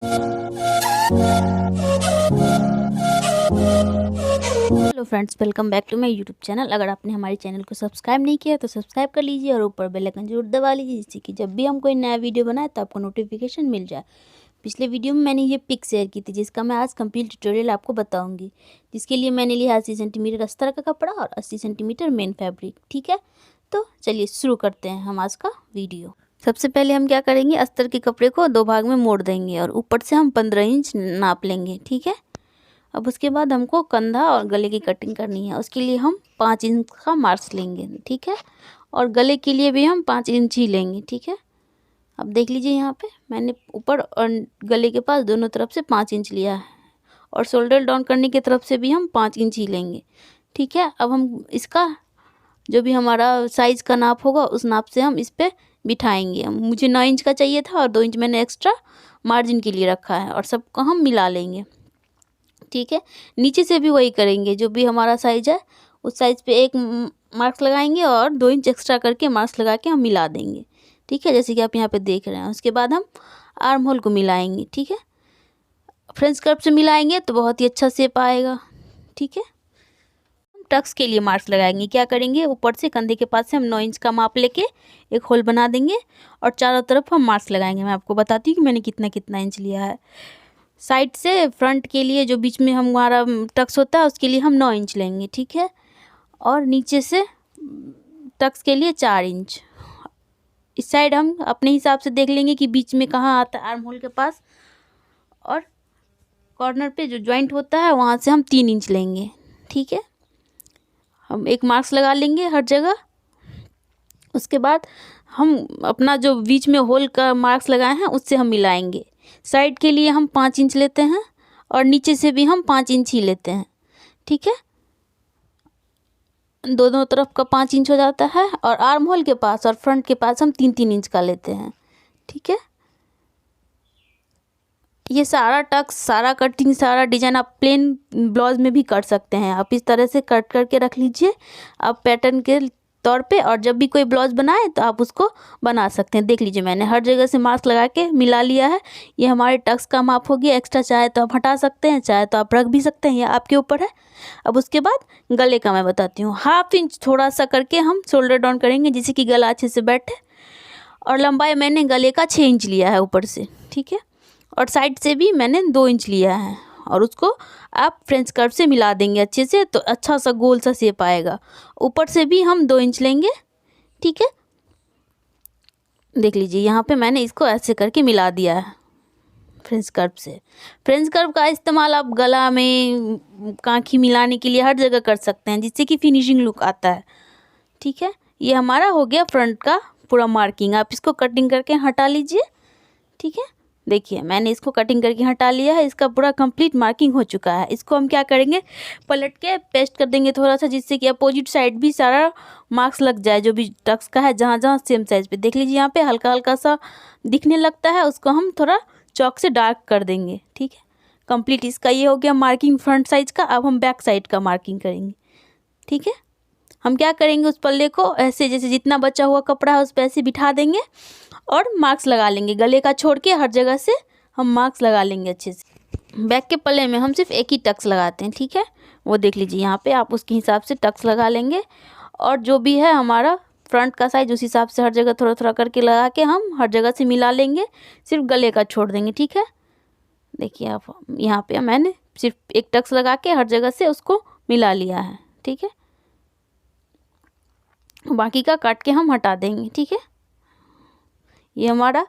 Hello friends, welcome back to my YouTube channel. अगर आपने हमारे चैनल को सब्सक्राइब नहीं किया तो सब्सक्राइब कर लीजिए और ऊपर बेल आइकन जरूर दबा लीजिए, जिससे कि जब भी हम कोई नया वीडियो बनाए तो आपको नोटिफिकेशन मिल जाए। पिछले वीडियो में मैंने ये पिक शेयर की थी, जिसका मैं आज कंप्लीट ट्यूटोरियल आपको बताऊंगी, जिसके लिए मैंने लिया 80 सेंटीमीटर अस्तर का कपड़ा और 80 सेंटीमीटर मेन फैब्रिक। ठीक है, तो चलिए शुरू करते हैं हम आज का वीडियो। सबसे पहले हम क्या करेंगे, अस्तर के कपड़े को दो भाग में मोड़ देंगे और ऊपर से हम 15 इंच नाप लेंगे। ठीक है, अब उसके बाद हमको कंधा और गले की कटिंग करनी है। उसके लिए हम 5 इंच का मार्क्स लेंगे। ठीक है, और गले के लिए भी हम 5 इंच ही लेंगे। ठीक है, अब देख लीजिए यहाँ पे मैंने ऊपर और गले के पास दोनों तरफ से 5 इंच लिया है और शोल्डर डाउन करने की तरफ से भी हम 5 इंच ही लेंगे। ठीक है, अब हम इसका जो भी हमारा साइज़ का नाप होगा उस नाप से हम इस पर बिठाएंगे। मुझे 9 इंच का चाहिए था और 2 इंच मैंने एक्स्ट्रा मार्जिन के लिए रखा है और सबको हम मिला लेंगे। ठीक है, नीचे से भी वही करेंगे, जो भी हमारा साइज है उस साइज पे एक मार्क्स लगाएंगे और 2 इंच एक्स्ट्रा करके मार्क्स लगा के हम मिला देंगे। ठीक है, जैसे कि आप यहाँ पे देख रहे हैं। उसके बाद हम आर्म होल को मिलाएंगे। ठीक है, फ्रेंच कर्व से मिलाएंगे तो बहुत ही अच्छा शेप आएगा। ठीक है, टक्स के लिए मार्क्स लगाएंगे। क्या करेंगे, ऊपर से कंधे के पास से हम 9 इंच का माप लेके एक होल बना देंगे और चारों तरफ हम मार्क्स लगाएंगे। मैं आपको बताती हूँ कि मैंने कितना कितना इंच लिया है। साइड से फ्रंट के लिए जो बीच में हमारा टक्स होता है उसके लिए हम 9 इंच लेंगे। ठीक है, और नीचे से टक्स के लिए 4 इंच। इस साइड हम अपने हिसाब से देख लेंगे कि बीच में कहाँ आता है, आर्म होल के पास, और कॉर्नर पे जो जॉइंट होता है वहाँ से हम 3 इंच लेंगे। ठीक है, हम एक मार्क्स लगा लेंगे हर जगह। उसके बाद हम अपना जो बीच में होल का मार्क्स लगाए हैं उससे हम मिलाएंगे। साइड के लिए हम 5 इंच लेते हैं और नीचे से भी हम 5 इंच ही लेते हैं। ठीक है, दोनों तरफ का 5 इंच हो जाता है और आर्म होल के पास और फ्रंट के पास हम 3-3 इंच का लेते हैं। ठीक है, ये सारा टक्स, सारा कटिंग, सारा डिजाइन आप प्लेन ब्लाउज में भी कर सकते हैं। आप इस तरह से कट करके रख लीजिए आप पैटर्न के तौर पे, और जब भी कोई ब्लाउज बनाए तो आप उसको बना सकते हैं। देख लीजिए मैंने हर जगह से मार्क्स लगा के मिला लिया है। ये हमारे टक्स का माप हो गया। एक्स्ट्रा चाहे तो आप हटा सकते हैं, चाहे तो आप रख भी सकते हैं, ये आपके ऊपर है। अब उसके बाद गले का मैं बताती हूँ। 1/2 इंच थोड़ा सा करके हम शोल्डर डाउन करेंगे, जिससे कि गला अच्छे से बैठे। और लंबाई मैंने गले का 6 इंच लिया है ऊपर से। ठीक है, और साइड से भी मैंने 2 इंच लिया है और उसको आप फ्रेंच कर्व से मिला देंगे अच्छे से, तो अच्छा सा गोल सा शेप आएगा। ऊपर से भी हम 2 इंच लेंगे। ठीक है, देख लीजिए यहाँ पे मैंने इसको ऐसे करके मिला दिया है फ्रेंच कर्व से। फ्रेंच कर्व का इस्तेमाल आप गला में कांखी मिलाने के लिए हर जगह कर सकते हैं, जिससे कि फिनिशिंग लुक आता है। ठीक है, ये हमारा हो गया फ्रंट का पूरा मार्किंग। आप इसको कटिंग करके हटा लीजिए। ठीक है, देखिए मैंने इसको कटिंग करके हटा लिया है। इसका पूरा कंप्लीट मार्किंग हो चुका है। इसको हम क्या करेंगे, पलट के पेस्ट कर देंगे थोड़ा सा, जिससे कि अपोजिट साइड भी सारा मार्क्स लग जाए जो भी टक्स का है, जहाँ जहाँ सेम साइज पे। देख लीजिए यहाँ पे हल्का हल्का सा दिखने लगता है, उसको हम थोड़ा चॉक से डार्क कर देंगे। ठीक है, कंप्लीट इसका ये हो गया मार्किंग फ्रंट साइज का। अब हम बैक साइड का मार्किंग करेंगे। ठीक है, हम क्या करेंगे, उस पल्ले को ऐसे जैसे जितना बचा हुआ कपड़ा है उस पर ऐसे बिठा देंगे और मार्क्स लगा लेंगे। गले का छोड़ के हर जगह से हम मार्क्स लगा लेंगे अच्छे से। बैक के पल्ले में हम सिर्फ एक ही टक्स लगाते हैं। ठीक है, वो देख लीजिए यहाँ पे आप उसके हिसाब से टक्स लगा लेंगे और जो भी है हमारा फ्रंट का साइज उस हिसाब से हर जगह थोड़ा थोड़ा करके लगा के हम हर जगह से मिला लेंगे। सिर्फ गले का छोड़ देंगे। ठीक है, देखिए आप यहाँ पे मैंने सिर्फ एक टक्स लगा के हर जगह से उसको मिला लिया है। ठीक है, बाकी का काट के हम हटा देंगे। ठीक है, ये हमारा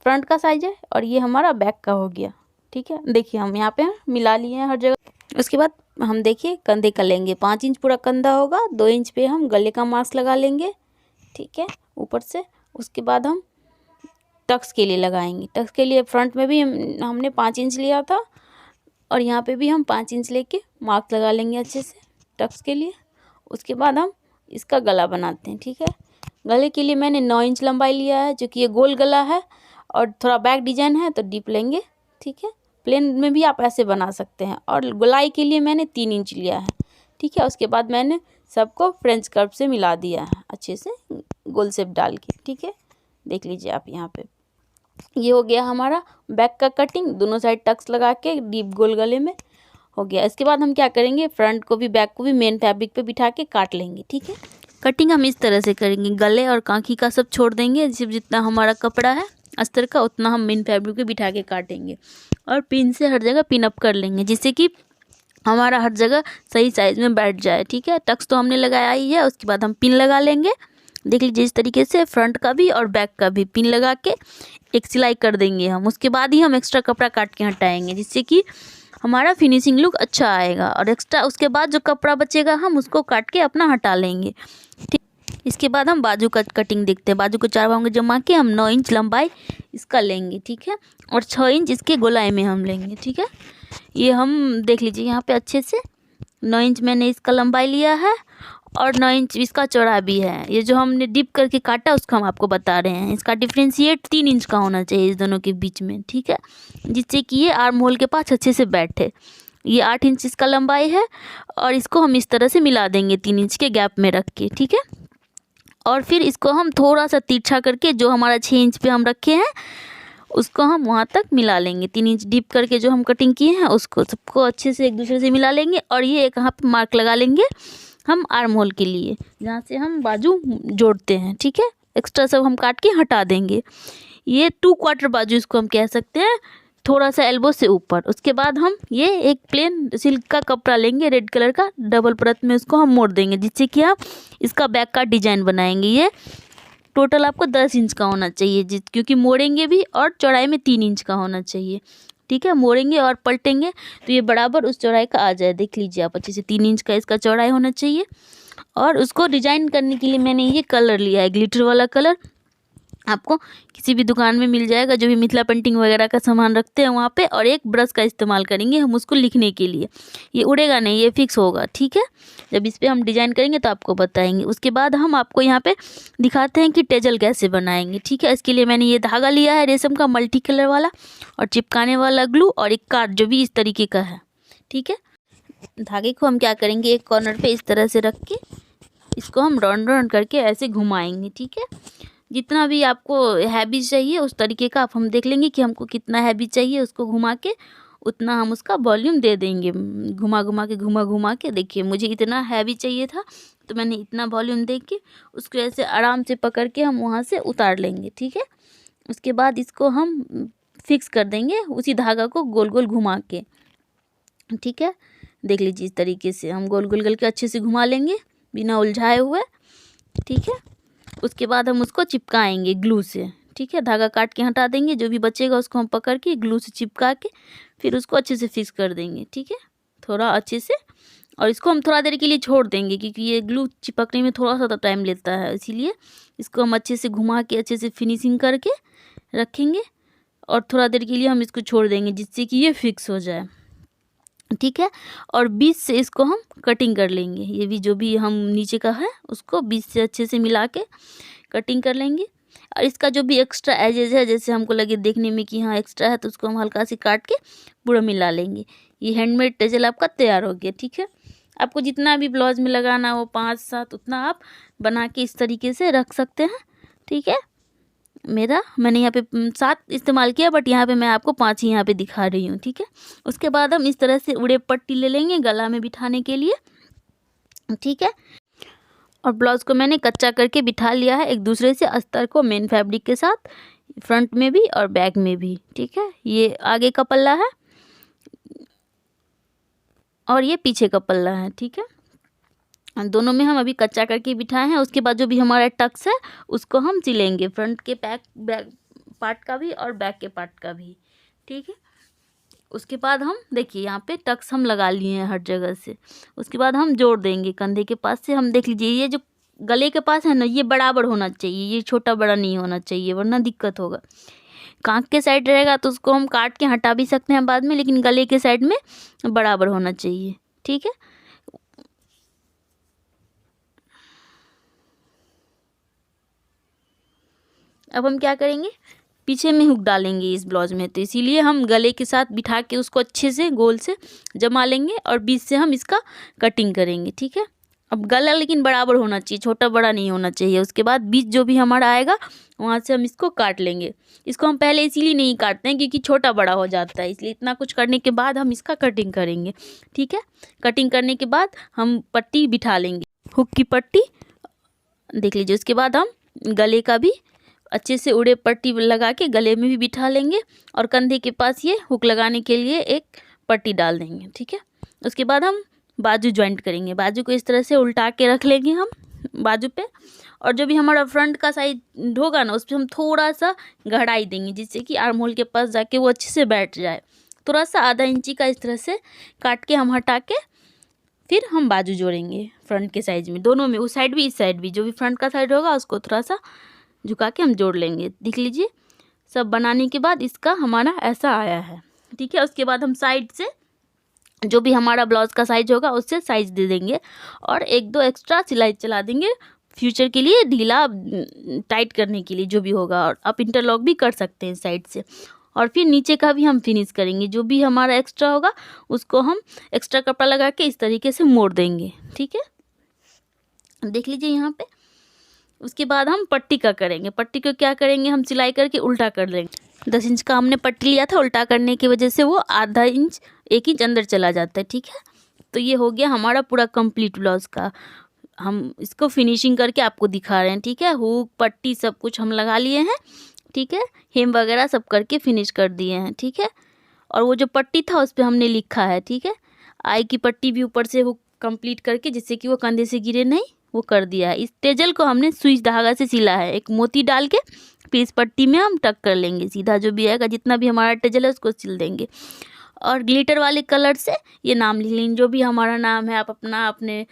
फ्रंट का साइज है और ये हमारा बैक का हो गया। ठीक है, देखिए हम यहाँ पे मिला लिए हैं हर जगह। उसके बाद हम देखिए कंधे का लेंगे। 5 इंच पूरा कंधा होगा, 2 इंच पे हम गले का मार्क्स लगा लेंगे। ठीक है, ऊपर से। उसके बाद हम टक्स के लिए लगाएंगे। टक्स के लिए फ्रंट में भी हमने 5 इंच लिया था और यहाँ पे भी हम 5 इंच लेके मार्क्स लगा लेंगे अच्छे से टक्स के लिए। उसके बाद हम इसका गला बनाते हैं। ठीक है, गले के लिए मैंने 9 इंच लंबाई लिया है, जो कि ये गोल गला है और थोड़ा बैक डिजाइन है तो डीप लेंगे। ठीक है, प्लेन में भी आप ऐसे बना सकते हैं। और गोलाई के लिए मैंने 3 इंच लिया है। ठीक है, उसके बाद मैंने सबको फ्रेंच कर्व से मिला दिया है अच्छे से गोल शेप डाल के। ठीक है, देख लीजिए आप यहाँ पे ये हो गया हमारा बैक का कटिंग, दोनों साइड टक्स लगा के डीप गोल गले में हो गया। इसके बाद हम क्या करेंगे, फ्रंट को भी बैक को भी मेन फैब्रिक पे बिठा के काट लेंगे। ठीक है, कटिंग हम इस तरह से करेंगे, गले और कांखी का सब छोड़ देंगे, सिर्फ जितना हमारा कपड़ा है अस्तर का उतना हम मेन फैब्रिक पे बिठा के काटेंगे और पिन से हर जगह पिन अप कर लेंगे, जिससे कि हमारा हर जगह सही साइज़ में बैठ जाए। ठीक है, टक्स तो हमने लगाया ही है, उसके बाद हम पिन लगा लेंगे। देख लीजिए इस तरीके से फ्रंट का भी और बैक का भी पिन लगा के एक सिलाई कर देंगे हम। उसके बाद ही हम एक्स्ट्रा कपड़ा काट के हटाएंगे, जिससे कि हमारा फिनिशिंग लुक अच्छा आएगा। और एक्स्ट्रा उसके बाद जो कपड़ा बचेगा हम उसको काट के अपना हटा लेंगे। ठीक, इसके बाद हम बाजू का कटिंग देखते हैं। बाजू को 4 भागों में जमा के हम 9 इंच लंबाई इसका लेंगे। ठीक है, और 6 इंच इसके गोलाई में हम लेंगे। ठीक है, ये हम देख लीजिए यहाँ पे अच्छे से 9 इंच मैंने इसका लंबाई लिया है और 9 इंच इसका चौड़ा भी है। ये जो हमने डिप करके काटा उसको हम आपको बता रहे हैं। इसका डिफ्रेंशिएट 3 इंच का होना चाहिए इस दोनों के बीच में। ठीक है, जिससे कि ये आर्म होल के पास अच्छे से बैठे। ये 8 इंच इसका लंबाई है और इसको हम इस तरह से मिला देंगे 3 इंच के गैप में रख के। ठीक है, और फिर इसको हम थोड़ा सा तिरछा करके जो हमारा 6 इंच पे हम रखे हैं उसको हम वहाँ तक मिला लेंगे। 3 इंच डीप करके जो हम कटिंग किए हैं उसको सबको अच्छे से एक दूसरे से मिला लेंगे और ये एक यहाँ पे मार्क लगा लेंगे हम आर्म होल के लिए, जहाँ से हम बाजू जोड़ते हैं। ठीक है, एक्स्ट्रा सब हम काट के हटा देंगे। ये 2 क्वार्टर बाजू इसको हम कह सकते हैं, थोड़ा सा एल्बो से ऊपर। उसके बाद हम ये एक प्लेन सिल्क का कपड़ा लेंगे रेड कलर का, डबल परत में उसको हम मोड़ देंगे, जिससे कि हम इसका बैक का डिजाइन बनाएंगे। ये टोटल आपको 10 इंच का होना चाहिए, क्योंकि मोड़ेंगे भी और चौड़ाई में 3 इंच का होना चाहिए। ठीक है, मोड़ेंगे और पलटेंगे तो ये बराबर उस चौड़ाई का आ जाए। देख लीजिए आप अच्छे से 3 इंच का इसका चौड़ाई होना चाहिए। और उसको डिजाइन करने के लिए मैंने ये कलर लिया है, ग्लिटर वाला कलर। आपको किसी भी दुकान में मिल जाएगा, जो भी मिथिला पेंटिंग वगैरह का सामान रखते हैं वहाँ पे। और एक ब्रश का इस्तेमाल करेंगे हम उसको लिखने के लिए। ये उड़ेगा नहीं, ये फिक्स होगा। ठीक है, जब इस पर हम डिजाइन करेंगे तो आपको बताएंगे। उसके बाद हम आपको यहाँ पे दिखाते हैं कि टेजल कैसे बनाएंगे। ठीक है, इसके लिए मैंने ये धागा लिया है रेशम का मल्टी कलर वाला और चिपकाने वाला ग्लू और एक कार्ड जो भी इस तरीके का है। ठीक है, धागे को हम क्या करेंगे, एक कॉर्नर पे इस तरह से रख के इसको हम राउंड राउंड करके ऐसे घुमाएंगे। ठीक है, जितना भी आपको हैवी चाहिए उस तरीके का आप हम देख लेंगे कि हमको कितना हैवी चाहिए, उसको घुमा के उतना हम उसका वॉल्यूम दे देंगे। घुमा घुमा के देखिए मुझे इतना हैवी चाहिए था तो मैंने इतना वॉल्यूम दे के उसको ऐसे आराम से पकड़ के हम वहाँ से उतार लेंगे। ठीक है, उसके बाद इसको हम फिक्स कर देंगे उसी धागा को गोल गोल घुमा के। ठीक है, देख लीजिए इस तरीके से हम गोल गोल करके अच्छे से घुमा लेंगे बिना उलझाए हुए। ठीक है, उसके बाद हम उसको चिपकाएंगे ग्लू से। ठीक है, धागा काट के हटा देंगे, जो भी बचेगा उसको हम पकड़ के ग्लू से चिपका के फिर उसको अच्छे से फिक्स कर देंगे। ठीक है, थोड़ा अच्छे से, और इसको हम थोड़ा देर के लिए छोड़ देंगे क्योंकि ये ग्लू चिपकने में थोड़ा सा तो टाइम लेता है, इसीलिए इसको हम अच्छे से घुमा के अच्छे से फिनिशिंग करके रखेंगे और थोड़ा देर के लिए हम इसको छोड़ देंगे, जिससे कि ये फिक्स हो जाए। ठीक है, और बीच से इसको हम कटिंग कर लेंगे। ये भी जो भी हम नीचे का है उसको बीच से अच्छे से मिला के कटिंग कर लेंगे। और इसका जो भी एक्स्ट्रा एजेज है, जैसे हमको लगे देखने में कि हाँ एक्स्ट्रा है, तो उसको हम हल्का से काट के पूरा मिला लेंगे। ये हैंडमेड टेजल आपका तैयार हो गया। ठीक है, आपको जितना भी ब्लाउज में लगाना हो 5-7 उतना आप बना के इस तरीके से रख सकते हैं। ठीक है, मैंने यहाँ पे 7 इस्तेमाल किया, बट यहाँ पे मैं आपको 5 ही यहाँ पे दिखा रही हूँ। ठीक है, उसके बाद हम इस तरह से उड़े पट्टी ले लेंगे गला में बिठाने के लिए। ठीक है, और ब्लाउज को मैंने कच्चा करके बिठा लिया है एक दूसरे से अस्तर को मेन फैब्रिक के साथ, फ्रंट में भी और बैक में भी। ठीक है, ये आगे का पल्ला है और ये पीछे का पल्ला है। ठीक है, दोनों में हम अभी कच्चा करके बिठाए हैं। उसके बाद जो भी हमारा टक्स है उसको हम सिलेंगे, फ्रंट के बैक पार्ट का भी और बैक के पार्ट का भी। ठीक है, उसके बाद हम देखिए यहाँ पे टक्स हम लगा लिए हैं हर जगह से। उसके बाद हम जोड़ देंगे कंधे के पास से। हम देख लीजिए ये जो गले के पास है ना, ये बराबर होना चाहिए, ये छोटा बड़ा नहीं होना चाहिए, वरना दिक्कत होगा। कांख के साइड रहेगा तो उसको हम काट के हटा भी सकते हैं बाद में, लेकिन गले के साइड में बराबर होना चाहिए। ठीक है, अब हम क्या करेंगे, पीछे में हुक डालेंगे इस ब्लाउज में, तो इसीलिए हम गले के साथ बिठा के उसको अच्छे से गोल से जमा लेंगे और बीच से हम इसका कटिंग करेंगे। ठीक है, अब गला लेकिन बराबर होना चाहिए, छोटा बड़ा नहीं होना चाहिए। उसके बाद बीच जो भी हमारा आएगा वहाँ से हम इसको काट लेंगे। इसको हम पहले इसीलिए नहीं काटते हैं क्योंकि छोटा बड़ा हो जाता है, इसलिए इतना कुछ करने के बाद हम इसका कटिंग करेंगे। ठीक है, कटिंग करने के बाद हम पट्टी बिठा लेंगे, हुक की पट्टी देख लीजिए। उसके बाद हम गले का भी अच्छे से उड़े पट्टी लगा के गले में भी बिठा लेंगे और कंधे के पास ये हुक लगाने के लिए एक पट्टी डाल देंगे। ठीक है, उसके बाद हम बाजू ज्वाइंट करेंगे। बाजू को इस तरह से उल्टा के रख लेंगे हम बाजू पे, और जो भी हमारा फ्रंट का साइड होगा ना उस पर हम थोड़ा सा गहराई देंगे जिससे कि आर्म होल के पास जाके वो अच्छे से बैठ जाए। थोड़ा सा आधा इंची का इस तरह से काट के हम हटा के फिर हम बाजू जोड़ेंगे फ्रंट के साइज में, दोनों में, उस साइड भी इस साइड भी। जो भी फ्रंट का साइड होगा उसको थोड़ा सा झुका के हम जोड़ लेंगे। देख लीजिए, सब बनाने के बाद इसका हमारा ऐसा आया है। ठीक है, उसके बाद हम साइड से जो भी हमारा ब्लाउज का साइज होगा उससे साइज दे देंगे और एक दो एक्स्ट्रा सिलाई चला देंगे फ्यूचर के लिए, ढीला टाइट करने के लिए जो भी होगा। और आप इंटरलॉक भी कर सकते हैं साइड से। और फिर नीचे का भी हम फिनिश करेंगे, जो भी हमारा एक्स्ट्रा होगा उसको हम एक्स्ट्रा कपड़ा लगा के इस तरीके से मोड़ देंगे। ठीक है, देख लीजिए यहाँ पे। उसके बाद हम पट्टी का करेंगे। पट्टी को क्या करेंगे, हम सिलाई करके उल्टा कर लेंगे। 10 इंच का हमने पट्टी लिया था, उल्टा करने की वजह से वो आधा इंच 1 इंच अंदर चला जाता है। ठीक है, तो ये हो गया हमारा पूरा कंप्लीट ब्लाउज का। हम इसको फिनिशिंग करके आपको दिखा रहे हैं। ठीक है, हुक पट्टी सब कुछ हम लगा लिए हैं। ठीक है, हेम वगैरह सब करके फिनिश कर दिए हैं। ठीक है, और वो जो पट्टी था उस पर हमने लिखा है। ठीक है, आई की पट्टी भी ऊपर से हुक कंप्लीट करके जिससे कि वो कंधे से गिरे नहीं, वो कर दिया है। इस टेजल को हमने सुई धागा से सिला है, एक मोती डाल के। फिर इस पट्टी में हम टक कर लेंगे, सीधा जो भी आएगा जितना भी हमारा टेजल है उसको सिल देंगे। और ग्लिटर वाले कलर से ये नाम लिख लेंगे, जो भी हमारा नाम है। आप अपना, अपने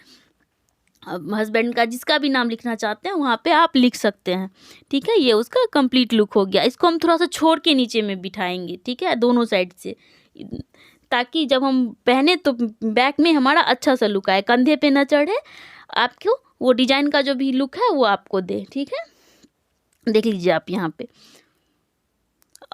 हस्बैंड का, जिसका भी नाम लिखना चाहते हैं वहाँ पे आप लिख सकते हैं। ठीक है, ये उसका कंप्लीट लुक हो गया। इसको हम थोड़ा सा छोड़ के नीचे में बिठाएंगे। ठीक है, दोनों साइड से, ताकि जब हम पहने तो बैक में हमारा अच्छा सा लुक आए, कंधे पे न चढ़े, आपको वो डिजाइन का जो भी लुक है वो आपको दे। ठीक है, देख लीजिए आप यहाँ पे।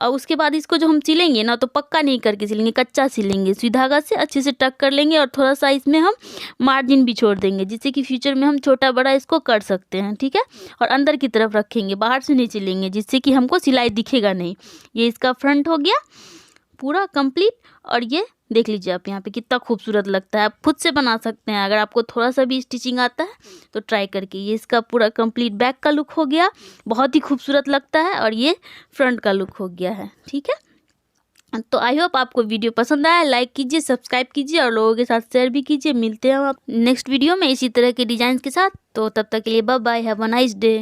और उसके बाद इसको जो हम सिलेंगे ना तो पक्का नहीं करके सिलेंगे, कच्चा सिलेंगे। सुई धागा से अच्छे से टक कर लेंगे और थोड़ा सा इसमें हम मार्जिन भी छोड़ देंगे जिससे कि फ्यूचर में हम छोटा बड़ा इसको कर सकते हैं। ठीक है, और अंदर की तरफ रखेंगे, बाहर से नहीं सिलेंगे जिससे कि हमको सिलाई दिखेगा नहीं। ये इसका फ्रंट हो गया पूरा कंप्लीट। और ये देख लीजिए आप यहाँ पे कितना खूबसूरत लगता है। आप खुद से बना सकते हैं, अगर आपको थोड़ा सा भी स्टिचिंग आता है तो ट्राई करके। ये इसका पूरा कंप्लीट बैक का लुक हो गया, बहुत ही खूबसूरत लगता है। और ये फ्रंट का लुक हो गया है। ठीक है, तो आई होप आपको वीडियो पसंद आया। लाइक कीजिए, सब्सक्राइब कीजिए और लोगों के साथ शेयर भी कीजिए। मिलते हैं आप नेक्स्ट वीडियो में इसी तरह के डिजाइन के साथ। तो तब तक के लिए bye bye, have a nice day.